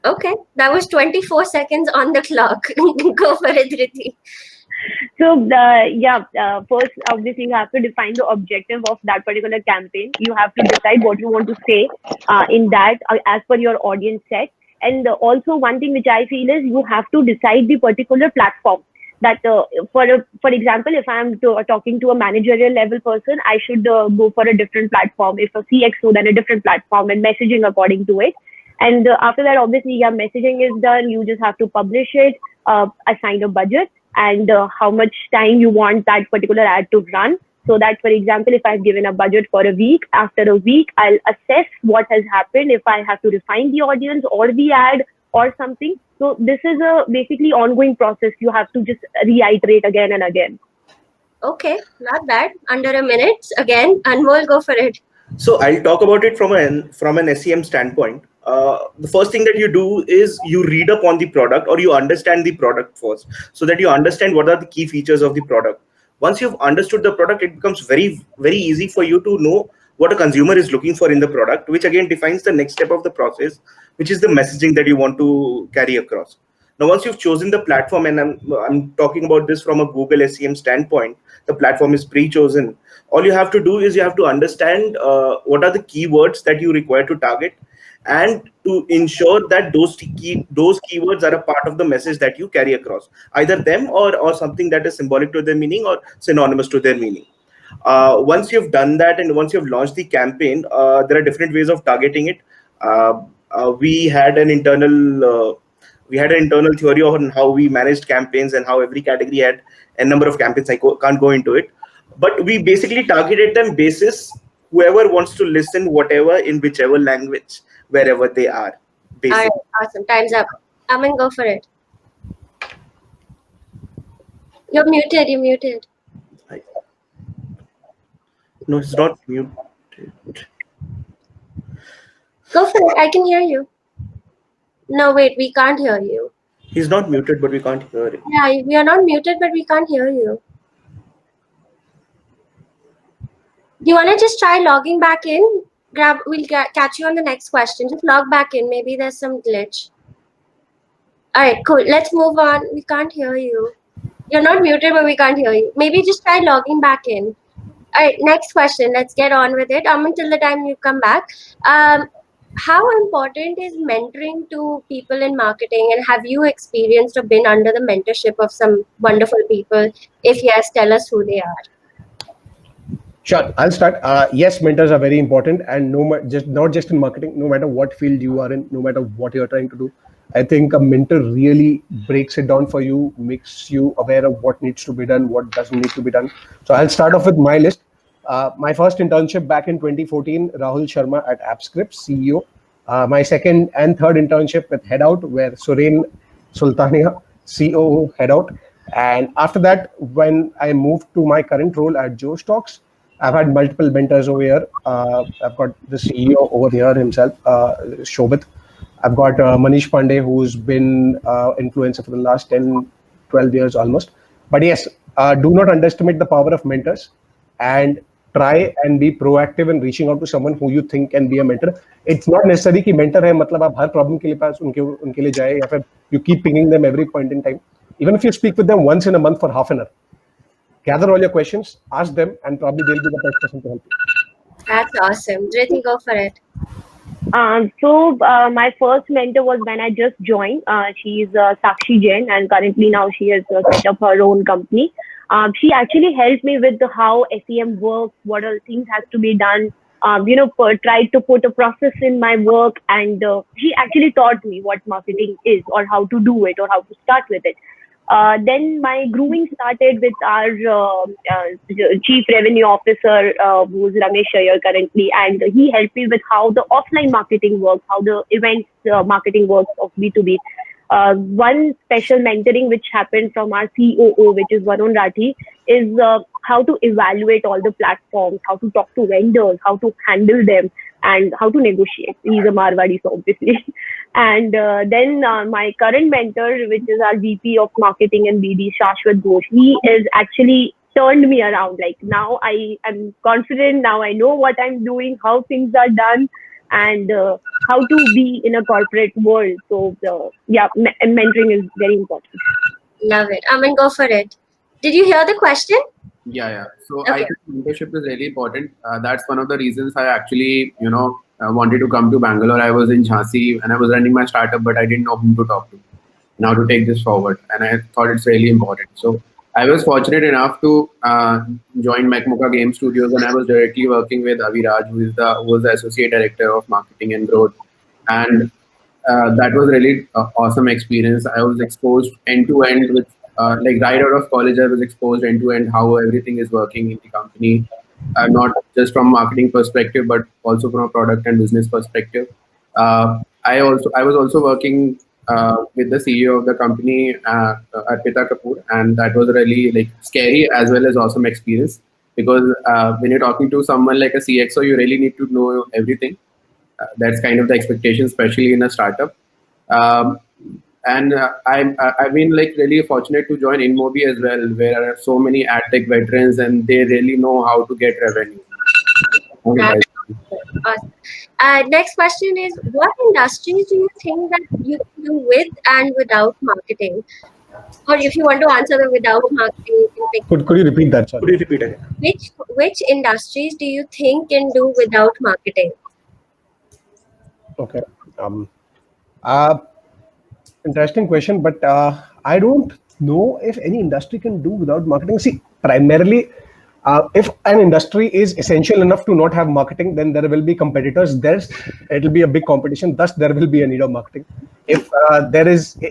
Okay, that was 24 seconds on the clock. Go for it, Dhriti. So, first, obviously, you have to define the objective of that particular campaign. You have to decide what you want to say in that as per your audience set. And also, one thing which I feel is you have to decide the particular platform. That, for example, if I'm talking to a managerial level person, I should go for a different platform. If a CXO, then a different platform, and messaging according to it. And after that, obviously, yeah, messaging is done. You just have to publish it, assign a budget, and how much time you want that particular ad to run. So that, for example, if I've given a budget for a week, after a week, I'll assess what has happened, if I have to refine the audience or the ad or something. So this is a basically ongoing process. You have to just reiterate again and again. Okay, not bad. Under a minute. Again, Anmol, go for it. So I'll talk about it from an SEM standpoint. The first thing that you do is you read up on the product, or you understand the product first, so that you understand what are the key features of the product. Once you've understood the product, it becomes very easy for you to know what a consumer is looking for in the product, which again defines the next step of the process, which is the messaging that you want to carry across. Now, once you've chosen the platform, and I'm talking about this from a Google SEM standpoint, the platform is pre-chosen. All you have to do is you have to understand what are the keywords that you require to target, and to ensure that those keywords are a part of the message that you carry across, either them or something that is symbolic to their meaning or synonymous to their meaning. Once you've done that, and once you've launched the campaign, there are different ways of targeting it. Uh, we had an internal theory on how we managed campaigns and how every category had a number of campaigns. Can't go into it, but we basically targeted them basis whoever wants to listen, whatever, in whichever language, wherever they are. All right, Basically. awesome. Time's up. Aman, go for it. You're muted. You're muted. No, it's not muted. Go for it. I can hear you. No, wait, we can't hear you. He's not muted, but we can't hear it. Yeah, we are not muted, but we can't hear you. Do you want to just try logging back in? We'll catch you on the next question. Just log back in. Maybe there's some glitch. All right, cool. Let's move on. We can't hear you. You're not muted, but we can't hear you. Maybe just try logging back in. All right, next question. Let's get on with it. Until the time you come back. How important is mentoring to people in marketing, and have you experienced or been under the mentorship of some wonderful people? If yes, tell us who they are. Sure, I'll start. Yes, mentors are very important, and not just in marketing. No matter what field you are in, no matter what you're trying to do, I think a mentor really breaks it down for you, makes you aware of what needs to be done, what doesn't need to be done. So I'll start off with my list. My first internship back in 2014, Rahul Sharma at AppScript, CEO. My second and third internship with Headout, where Suren Sultania, COO Headout. And after that, when I moved to my current role at Joe Stocks, I've had multiple mentors over here. I've got the CEO over here himself, Shobit. I've got Manish Pandey, who's been influencer for the last 10, 12 years almost. But yes, do not underestimate the power of mentors, and try and be proactive in reaching out to someone who you think can be a mentor. It's not necessary कि mentor है मतलब आप हर problem के लिए पास उनके लिए जाए, या फिर you keep pinging them every point in time. Even if you speak with them once in a month for half an hour, gather all your questions, ask them, and probably they'll be the best person to help you. That's awesome. Dhriti, go for it. My first mentor was when I just joined. She's Sakshi Jain, and currently now she has set up her own company. She actually helped me with how SEM works, what all things has to be done. Tried to put a process in my work, and she actually taught me what marketing is, or how to do it, or how to start with it. Then my grooming started with our chief revenue officer, who's Ramesh Iyer currently, and he helped me with how the offline marketing works, how the events marketing works of B2B. One special mentoring which happened from our COO, which is Varun Rathi, is how to evaluate all the platforms, how to talk to vendors, how to handle them, and how to negotiate. He's a Marwadi, so obviously. And then my current mentor, which is our VP of Marketing and BD, Shashwat Ghosh, he is actually turned me around. Like now I am confident, now I know what I'm doing, how things are done. and how to be in a corporate world. So yeah, mentoring is very important. Love it. Aman, go for it. Did you hear the question? Yeah. So I Okay. think mentorship is really important. That's one of the reasons I actually, wanted to come to Bangalore. I was in Jhansi and I was running my startup, but I didn't know whom to talk to and how to take this forward. And I thought it's really important. So I was fortunate enough to join Macmocha Game Studios, and I was directly working with Aviraj, who was the associate director of marketing and growth. And that was really awesome experience. I was exposed end to end with like right out of college. I was exposed end to end how everything is working in the company, not just from marketing perspective, but also from a product and business perspective. I was also working with the CEO of the company, Arpita Kapoor, and that was really like scary as well as awesome experience because when you're talking to someone like a CXO, you really need to know everything. That's kind of the expectation, especially in a startup. Um, and I've been like really fortunate to join InMobi as well, where there are so many ad tech veterans, and they really know how to get revenue. That's awesome. Next question is, what industries do you think that you can do with and without marketing? Or if you want to answer the without marketing, you can pick. Could you repeat that? Could Sorry. you repeat again? Which industries do you think can do without marketing? Okay. Uh, Interesting question, but I don't know if any industry can do without marketing. See, primarily, if an industry is essential enough to not have marketing, then there will be competitors. It'll be a big competition. Thus, there will be a need of marketing. If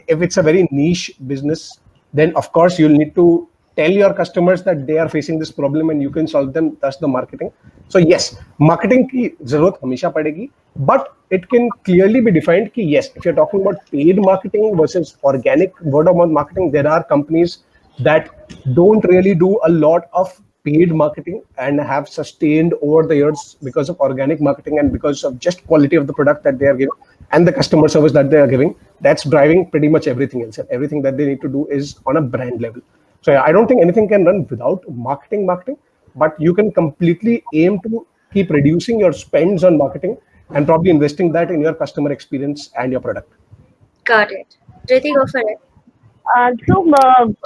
it's a very niche business, then of course you'll need to tell your customers that they are facing this problem and you can solve them. That's the marketing. So yes, marketing की जरूरत हमेशा पड़ेगी, but it can clearly be defined कि yes, if you're talking about paid marketing versus organic word of mouth marketing, there are companies that don't really do a lot of paid marketing and have sustained over the years because of organic marketing and because of just quality of the product that they are giving and the customer service that they are giving. That's driving pretty much everything else, and everything that they need to do is on a brand level. So yeah, I don't think anything can run without marketing, but you can completely aim to keep reducing your spends on marketing and probably investing that in your customer experience and your product. Got it. Dhriti, go for it.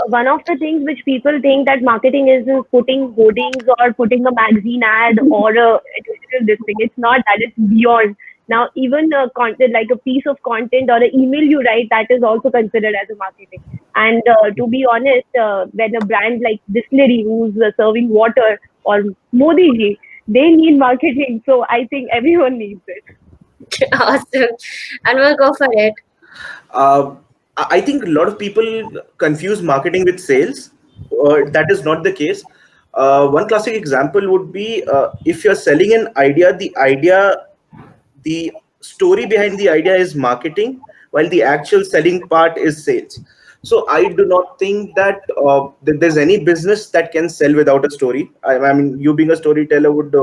One of the things which people think that marketing is putting hoardings or putting a magazine ad or a digital this thing. It's not that. It's beyond. Now, even content like a piece of content or an email you write, that is also considered as a marketing. And to be honest, when a brand like Distillery, who's serving water, or Modi ji, they need marketing. So I think everyone needs it. Awesome. And we'll go for it. I think a lot of people confuse marketing with sales. That is not the case. One classic example would be if you're selling an idea, the story behind the idea is marketing, while the actual selling part is sales. So I do not think that there's any business that can sell without a story. I mean, you being a storyteller would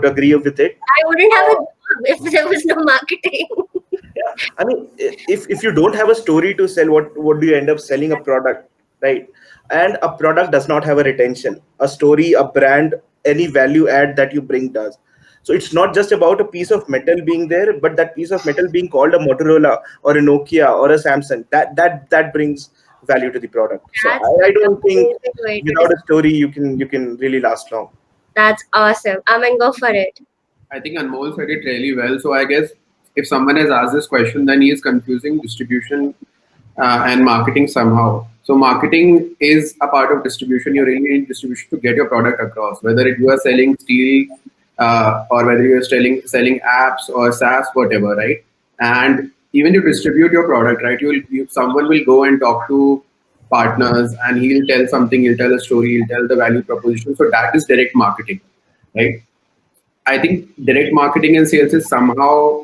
agree with it. I wouldn't have a job if there was no marketing. Yeah, I mean, if you don't have a story to sell, what do you end up selling? A product, right? And a product does not have a retention. A story, a brand, any value add that you bring does. So it's not just about a piece of metal being there, but that piece of metal being called a Motorola or a Nokia or a Samsung. That brings value to the product. So That's I don't an think amazing way to without a story you can really last long. That's awesome. Aman, go for it. I think Anmol said it really well. So I guess if someone has asked this question, then he is confusing distribution and marketing somehow. So marketing is a part of distribution. You really need distribution to get your product across. Whether you are selling steel or whether you are selling apps or SaaS, whatever, right? And even you distribute your product, right? Someone will go and talk to partners, and he'll tell something. He'll tell a story. He'll tell the value proposition. So that is direct marketing, right? I think direct marketing and sales is somehow,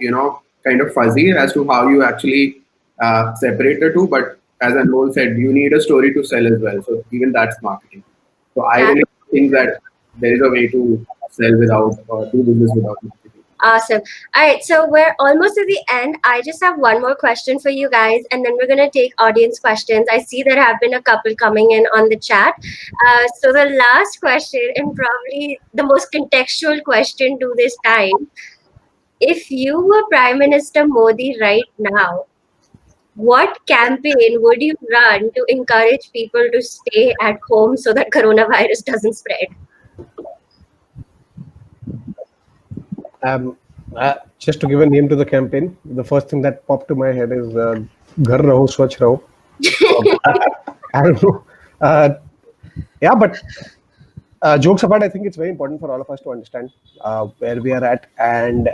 kind of fuzzy as to how you actually separate the two. But as Anmol said, you need a story to sell as well. So even that's marketing. So I Yeah. really think that there is a way to sell without or do business without marketing. Awesome. All right, so we're almost at the end. I just have one more question for you guys, and then we're going to take audience questions. I see there have been a couple coming in on the chat. So the last question, and probably the most contextual question to this time, if you were Prime Minister Modi right now, what campaign would you run to encourage people to stay at home so that coronavirus doesn't spread? Um, just to give a name to the campaign, the first thing that popped to my head is "Ghar Raho, Swachh Raho." I don't know. Yeah, but jokes apart, I think it's very important for all of us to understand where we are at, and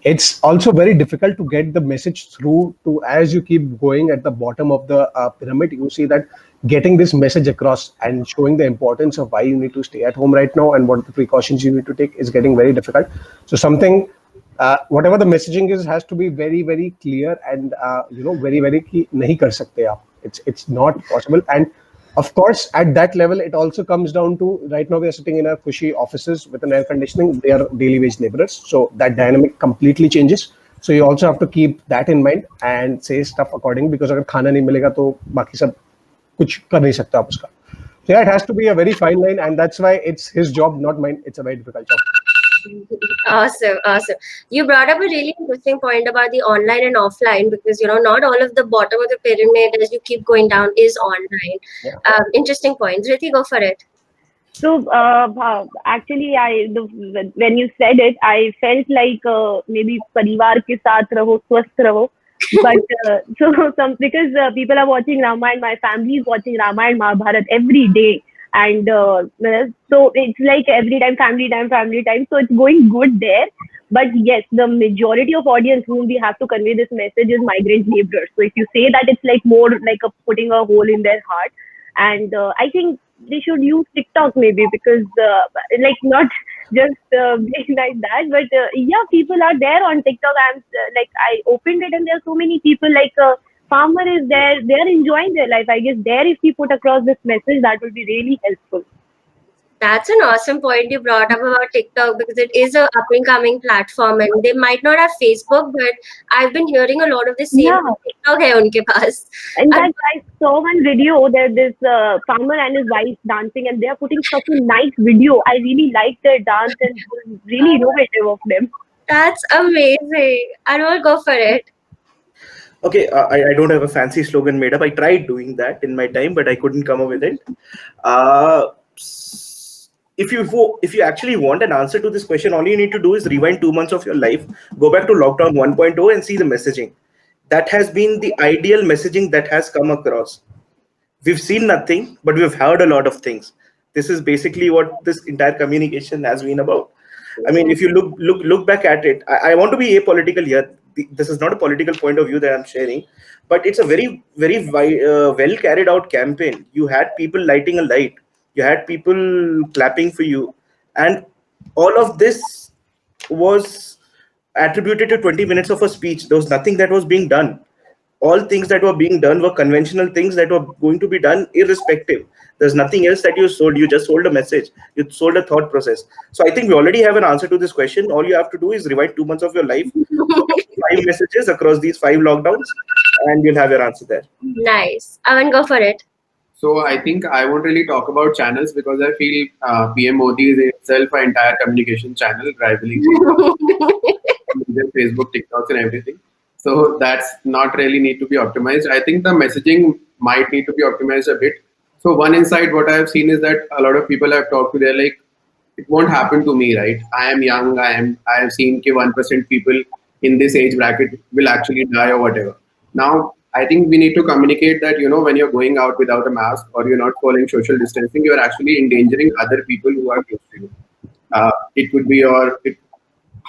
it's also very difficult to get the message through to as you keep going at the bottom of the pyramid. You see that getting this message across and showing the importance of why you need to stay at home right now and what the precautions you need to take is getting very difficult. So something. Whatever the messaging is has to be very very clear and very very कि नहीं कर सकते आप. It's not possible, and of course, at that level, it also comes down to right now we are sitting in our cushy offices with an air conditioning. They are daily wage laborers, so that dynamic completely changes. So you also have to keep that in mind and say stuff according because अगर खाना नहीं मिलेगा तो बाकी सब कुछ कर नहीं सकता आप उसका. So yeah, it has to be a very fine line, and that's why it's his job, not mine. It's a very difficult job. Awesome, awesome. You brought up a really interesting point about the online and offline because not all of the bottom of the pyramid as you keep going down is online. Yeah. Interesting point. Dhriti, go for it. So actually, when you said it, I felt like maybe परिवार के साथ रहो, स्वस्थ रहो. But because people are watching Ramayana, my family is watching Ramayana, Mahabharat every day, and so it's like every time family time. So it's going good there. But yes, the majority of audience whom we have to convey this message is migrant laborers. So if you say that, it's like more like putting a hole in their heart. And I think they should use TikTok maybe because like not just being like that, but yeah, people are there on TikTok. I'm like I opened it and there are so many people like farmer is there. They are enjoying their life. I guess there if we put across this message, that will be really helpful. That's an awesome point you brought up about TikTok because it is a up and coming platform and they might not have Facebook, but I've been hearing a lot of the same Yeah. TikTok hai unke paas. In fact, I saw one video there, this farmer and his wife dancing, and they are putting such a nice video. I really liked their dance and it was really innovative of them. That's amazing. Anmol, go for it. Okay, I don't have a fancy slogan made up. I tried doing that in my time, but I couldn't come up with it. If you actually want an answer to this question, all you need to do is rewind 2 months of your life, go back to lockdown 1.0 and see the messaging. That has been the ideal messaging that has come across. We've seen nothing, but we've heard a lot of things. This is basically what this entire communication has been about. I mean, if you look back at it, I want to be apolitical here. This is not a political point of view that I'm sharing, but it's a very, very well carried out campaign. You had people lighting a light, you had people clapping for you, and all of this was attributed to 20 minutes of a speech. There was nothing that was being done. All things that were being done were conventional things that were going to be done irrespective. There's nothing else that you sold. You just sold a message. You sold a thought process. So I think we already have an answer to this question. All you have to do is rewind 2 months of your life, 5 messages across these 5 lockdowns, and you'll have your answer there. Nice. Aman, go for it. So I think I won't really talk about channels because I feel PM Modi is itself an entire communication channel, rivaling Facebook, TikToks, and everything. So that's not really need to be optimized. I think the messaging might need to be optimized a bit. So one insight what I have seen is that a lot of people I've talked to, they're like, it won't happen to me, right? I am young. I have seen that 1% people in this age bracket will actually die or whatever. Now, I think we need to communicate that, when you're going out without a mask or you're not following social distancing, you're actually endangering other people who are close to you. It could be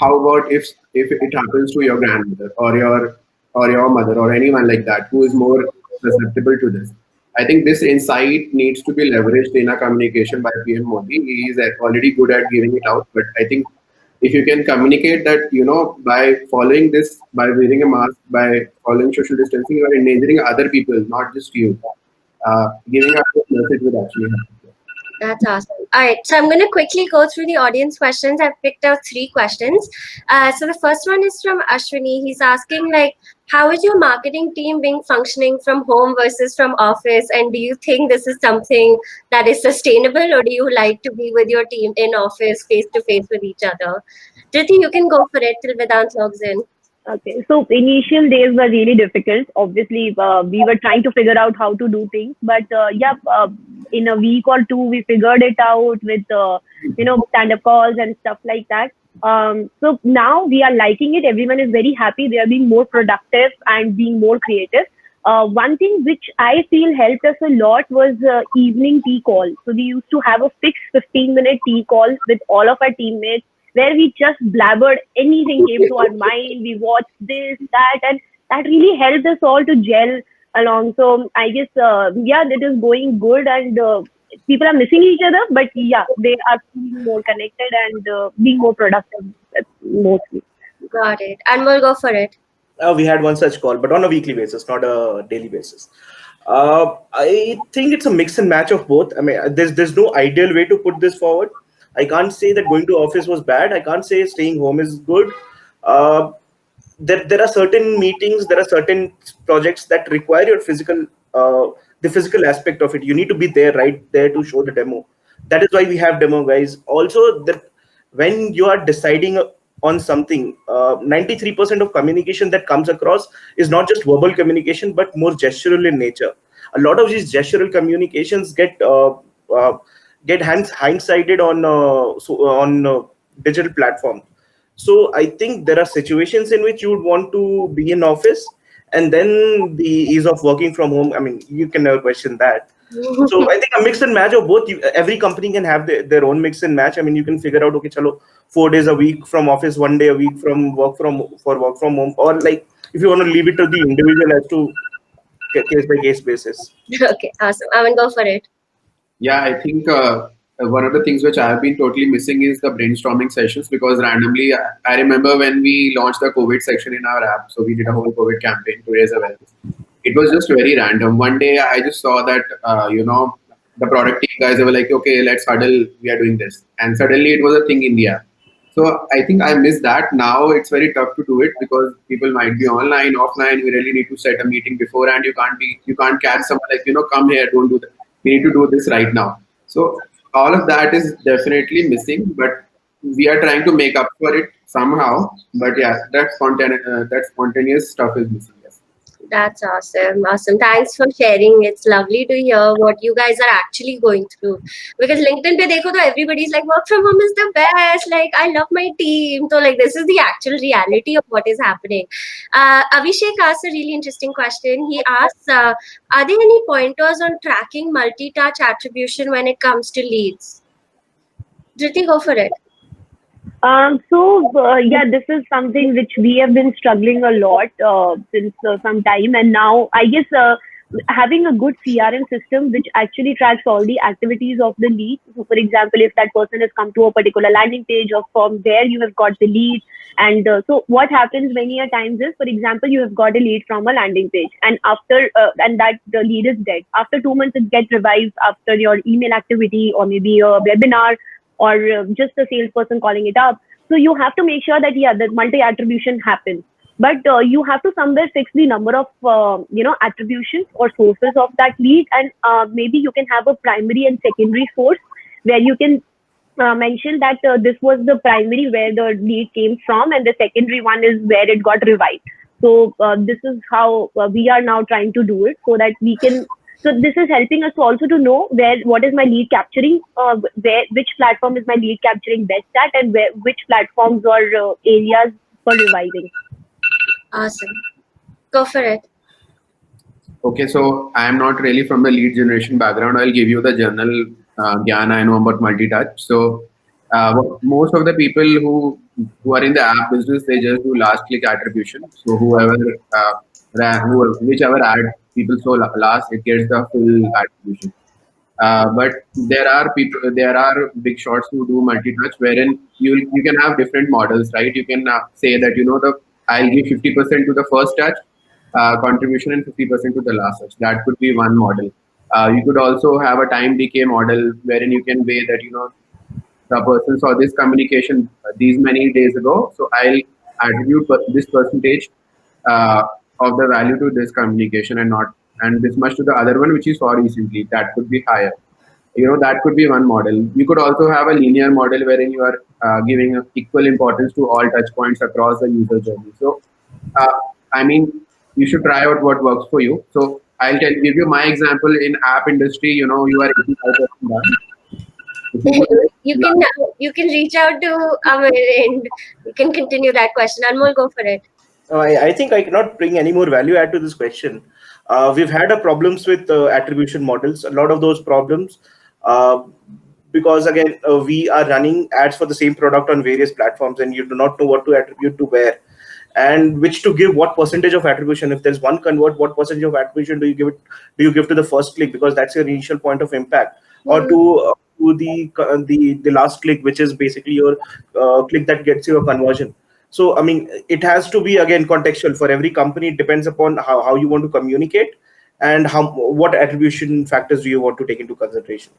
how about if it happens to your grandmother or your mother or anyone like that who is more susceptible to this? I think this insight needs to be leveraged in a communication by PM Modi. He is already good at giving it out, but I think if you can communicate that, by following this, by wearing a mask, by following social distancing, you are endangering other people, not just you. Giving out this message would actually help. That's awesome. All right, so I'm going to quickly go through the audience questions. I've picked out 3 questions. So the first one is from Ashwini. He's asking, like, How is your marketing team being functioning from home versus from office? And do you think this is something that is sustainable, or do you like to be with your team in office, face to face with each other? Dhriti, you can go for it till Vedant logs in. Okay, so initial days were really difficult. Obviously, we were trying to figure out how to do things, but in a week or two, we figured it out with stand-up calls and stuff like that. So now we are liking it. Everyone is very happy. They are being more productive and being more creative. One thing which I feel helped us a lot was evening tea call. So we used to have a fixed 15-minute tea call with all of our teammates where we just blabbered anything came to our mind. We watched this, that, and that really helped us all to gel along. So I guess, that is going good, and people are missing each other, but yeah, they are feeling more connected and being more productive mostly. Got it. And we'll go for it. We had one such call, but on a weekly basis, not a daily basis. I think it's a mix and match of both. I mean, there's no ideal way to put this forward. I can't say that going to office was bad. I can't say staying home is good. Uh, there are certain meetings, there are certain projects that require your the physical aspect of it. You need to be there, right there, to show the demo. That is why we have demo guys. Also, that when you are deciding on something, 93% of communication that comes across is not just verbal communication, but more gestural in nature. A lot of these gestural communications get hindsighted on digital platforms. So I think there are situations in which you would want to be in office, and then the ease of working from home. I mean, you can never question that. So I think a mix and match of both. Every company can have their own mix and match. I mean, you can figure out, okay, chalo, 4 days a week from office, 1 day a week from work from home, or like if you want to leave it to the individual as to case by case basis. Okay, awesome. I will go for it. Yeah, I think one of the things which I've been totally missing is the brainstorming sessions, because randomly, I remember when we launched the COVID section in our app, so we did a whole COVID campaign to raise awareness. It was just very random. One day I just saw that, the product team guys, they were like, okay, let's huddle, we are doing this. And suddenly it was a thing in the app. So I think I miss that. Now it's very tough to do it because people might be online, offline. We really need to set a meeting beforehand. You can't catch someone like, come here, don't do that. We need to do this right now. So all of that is definitely missing, but we are trying to make up for it somehow. But yeah, that spontaneous stuff is missing. Yes. That's awesome. Awesome. Thanks for sharing. It's lovely to hear what you guys are actually going through. Because LinkedIn pe dekho to everybody's like, work from home is the best. Like, I love my team. So like, this is the actual reality of what is happening. Abhishek asked a really interesting question. He asks, are there any pointers on tracking multi-touch attribution when it comes to leads? Dhriti, go for it. This is something which we have been struggling a lot since some time, and now I guess having a good CRM system which actually tracks all the activities of the lead. So, for example, if that person has come to a particular landing page or from where you have got the lead, and so what happens many a times is, for example, you have got a lead from a landing page, and and that the lead is dead. After 2 months, it gets revived after your email activity or maybe a webinar or just a salesperson calling it up. So you have to make sure that the multi-attribution happens. But you have to somewhere fix the number of attributions or sources of that lead, and maybe you can have a primary and secondary source where you can mention that this was the primary where the lead came from, and the secondary one is where it got revived. So this is how we are now trying to do it, so that we can. So this is helping us also to know what is my lead capturing, which platform is my lead capturing best at, and which platforms or areas for reviving. Awesome. Go for it. Okay, so I am not really from the lead generation background. I'll give you the general gyan I know about multi-touch. So most of the people who are in the app business, they just do last click attribution. So whichever ad people saw last, it gets the full attribution. But there are big shots who do multi-touch, wherein you can have different models, right? You can say that I'll give 50% to the first touch contribution and 50% to the last touch. That could be one model. You could also have a time decay model wherein you can weigh that the person saw this communication these many days ago, so I'll attribute this percentage of the value to this communication and not and this much to the other one which you saw recently. That could be higher. That could be one model. You could also have a linear model wherein you are giving equal importance to all touch points across the user journey. So uh, I mean, you should try out what works for you. So give you my example in app industry. You are 85% done. If you you could, can you can reach out to Aman and you can continue that question. Anmol, go for it. I think I cannot bring any more value add to this question. We've had a problems with attribution models. A lot of those problems, uh, because again, we are running ads for the same product on various platforms, and you do not know what to attribute to where, and which to give what percentage of attribution. If there's one convert, what percentage of attribution do you give it? Do you give to the first click because that's your initial point of impact, or to the last click, which is basically your click that gets you a conversion. So, I mean, it has to be again contextual for every company. It depends upon how you want to communicate and what attribution factors do you want to take into consideration.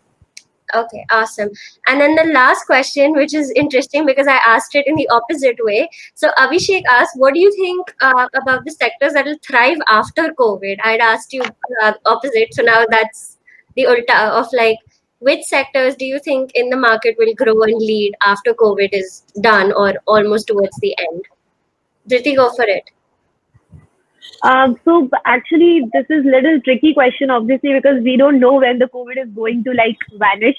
Okay, awesome. And then the last question, which is interesting because I asked it in the opposite way. So Abhishek asked, what do you think about the sectors that will thrive after COVID? I'd asked you opposite. So now that's the ulta of like, which sectors do you think in the market will grow and lead after COVID is done or almost towards the end? Dhriti, go for it. So actually, this is little tricky question, obviously, because we don't know when the COVID is going to like vanish.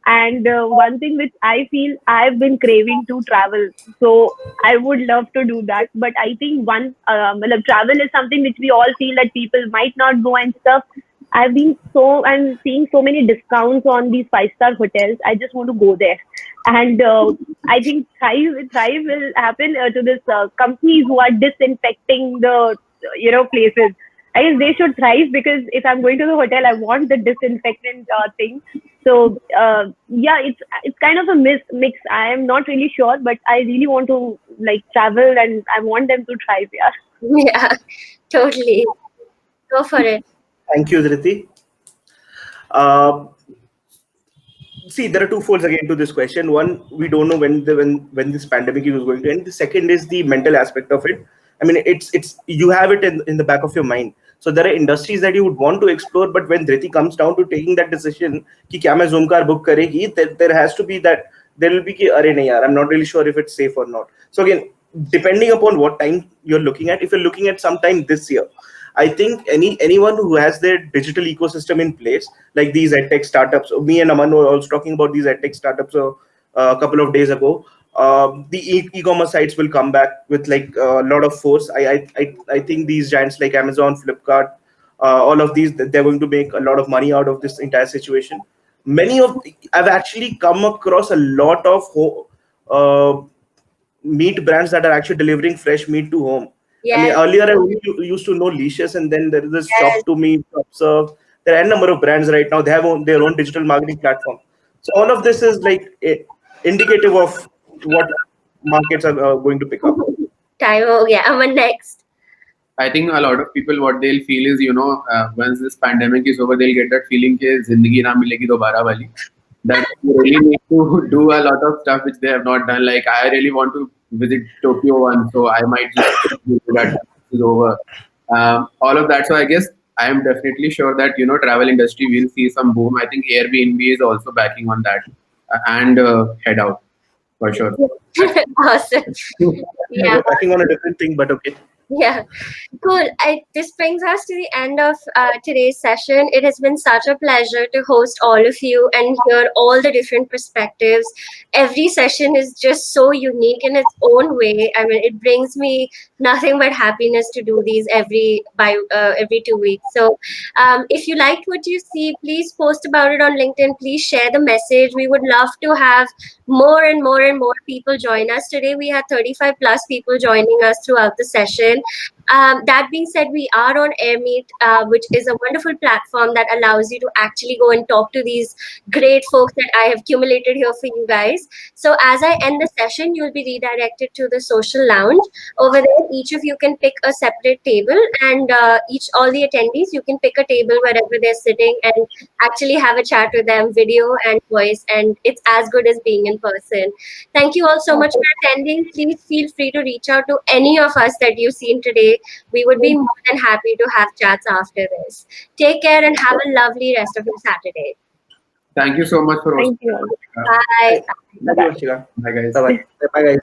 And one thing which I feel I've been craving to travel, so I would love to do that. But I think travel is something which we all feel that people might not go and stuff. I'm seeing so many discounts on these five-star hotels. I just want to go there, and I think thrive will happen to this companies who are disinfecting the places. I guess they should thrive because if I'm going to the hotel, I want the disinfectant thing. So yeah, it's kind of a mix. I am not really sure, but I really want to like travel and I want them to thrive. Yeah. Yeah, totally. Go for it. Thank you, Dhriti. Uh, See, there are two folds again to this question. One, we don't know when this pandemic is going to end. The second is the mental aspect of it. I mean, it's you have it in the back of your mind. So there are industries that you would want to explore, but when Dhriti comes down to taking that decision, कि क्या मैं Zoom car book करेगी, there has to be that there will be कि अरे नहीं यार, I'm not really sure if it's safe or not. So again, depending upon what time you're looking at, if you're looking at sometime this year, I think anyone who has their digital ecosystem in place, like these edtech startups. Me and Aman were also talking about these edtech startups a couple of days ago. The e-commerce sites will come back with like a lot of force. I think these giants like Amazon, Flipkart, all of these, they're going to make a lot of money out of this entire situation. I've actually come across a lot of meat brands that are actually delivering fresh meat to home. I mean, Yes, earlier I only used to know Leashes, and then there is this yes. Shop to Me, Shop Serve. There are a number of brands right now. They have their own digital marketing platform. So all of this is like indicative of what markets are going to pick up. Time. Oh, yeah. Aman next. I think a lot of people what they'll feel is once this pandemic is over they'll get that feeling कि जिंदगी ना मिलेगी दोबारा वाली, that you really need to do a lot of stuff which they have not done. Like I really want to visit Tokyo once, so I might just do that once it's over. All of that. So I guess I am definitely sure that travel industry will see some boom. I think Airbnb is also backing on that, and Headout for sure. Awesome. Yeah. We're working on a different thing, but okay. Yeah, cool. This brings us to the end of today's session. It has been such a pleasure to host all of you and hear all the different perspectives. Every session is just so unique in its own way. I mean, it brings me nothing but happiness to do these every 2 weeks. So, if you liked what you see, please post about it on LinkedIn. Please share the message. We would love to have more and more and more people join us. Today we had 35 plus people joining us throughout the session. That being said, we are on AirMeet, which is a wonderful platform that allows you to actually go and talk to these great folks that I have accumulated here for you guys. So as I end the session, you'll be redirected to the social lounge. Over there, each of you can pick a separate table, and all the attendees, you can pick a table wherever they're sitting and actually have a chat with them, video and voice, and it's as good as being in person. Thank you all so much for attending. Please feel free to reach out to any of us that you've seen today Saturday. We would be more than happy to have chats after this. Take care and have a lovely rest of your Saturday. Thank you so much for hosting. Thank you all. Bye. Thank you, Vanshika. Bye, guys. Bye-bye. Bye, guys.